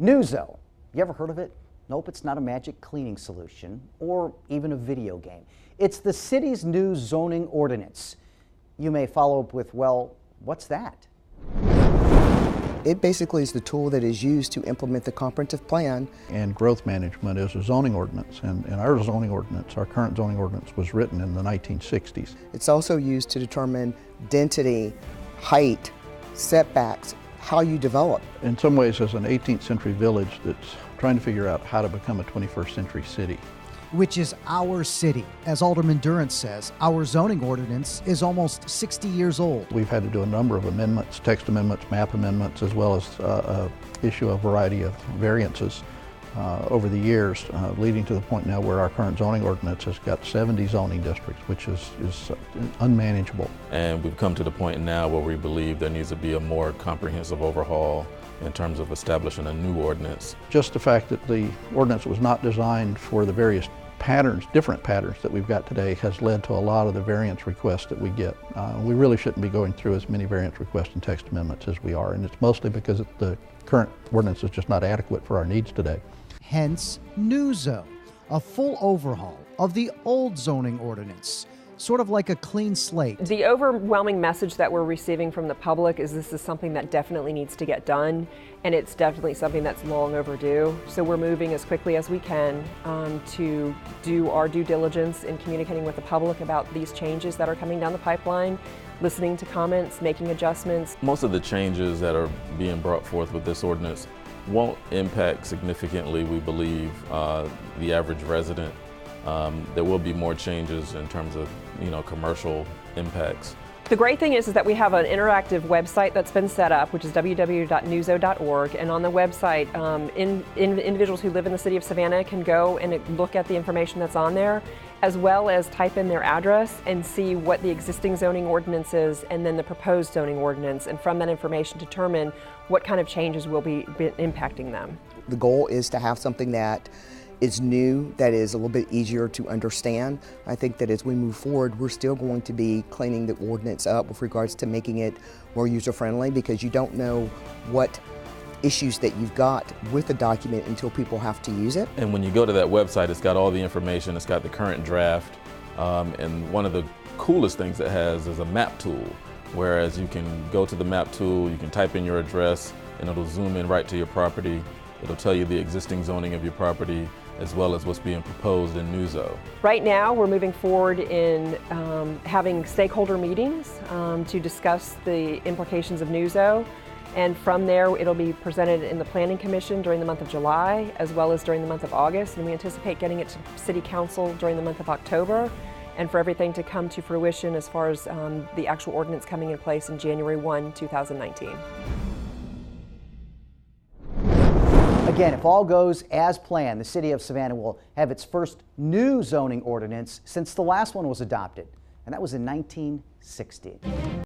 NewZo, you ever heard of it? Nope, it's not a magic cleaning solution or even a video game. It's the city's new zoning ordinance. You may follow up with, well, what's that? It basically is the tool that is used to implement the comprehensive plan. And growth management is a zoning ordinance, and our zoning ordinance, our current zoning ordinance, was written in the 1960s. It's also used to determine density, height, setbacks, how you develop. In some ways, as an 18th century village that's trying to figure out how to become a 21st century city. Which is our city. As Alderman Durrance says, our zoning ordinance is almost 60 years old. We've had to do a number of amendments, text amendments, map amendments, as well as issue a variety of variances over the years, leading to the point now where our current zoning ordinance has got 70 zoning districts, which is unmanageable. And we've come to the point now where we believe there needs to be a more comprehensive overhaul in terms of establishing a new ordinance. Just the fact that the ordinance was not designed for the various patterns, different patterns that we've got today, has led to a lot of the variance requests that we get. We really shouldn't be going through as many variance requests and text amendments as we are, and it's mostly because the current ordinance is just not adequate for our needs today. Hence, NewZo, a full overhaul of the old zoning ordinance, sort of like a clean slate. The overwhelming message that we're receiving from the public is this is something that definitely needs to get done, and it's definitely something that's long overdue. So we're moving as quickly as we can to do our due diligence in communicating with the public about these changes that are coming down the pipeline, listening to comments, making adjustments. Most of the changes that are being brought forth with this ordinance won't impact significantly, we believe, the average resident. There will be more changes in terms of, commercial impacts. The great thing is that we have an interactive website that's been set up, which is www.newzo.org, and on the website, individuals who live in the City of Savannah can go and look at the information that's on there, as well as type in their address and see what the existing zoning ordinance is and then the proposed zoning ordinance, and from that information determine what kind of changes will be impacting them. The goal is to have something that is new, that is a little bit easier to understand. I think that as we move forward, we're still going to be cleaning the ordinance up with regards to making it more user-friendly, because you don't know what issues that you've got with the document until people have to use it. And when you go to that website, it's got all the information, it's got the current draft, and one of the coolest things it has is a map tool, whereas you can go to the map tool, you can type in your address, and it'll zoom in right to your property. It'll tell you the existing zoning of your property, as well as what's being proposed in NewZo. Right now, we're moving forward in having stakeholder meetings to discuss the implications of NewZo. And from there, it'll be presented in the Planning Commission during the month of July, as well as during the month of August. And we anticipate getting it to City Council during the month of October, and for everything to come to fruition as far as the actual ordinance coming in place in January 1, 2019. Again, if all goes as planned, the City of Savannah will have its first new zoning ordinance since the last one was adopted, and that was in 1960.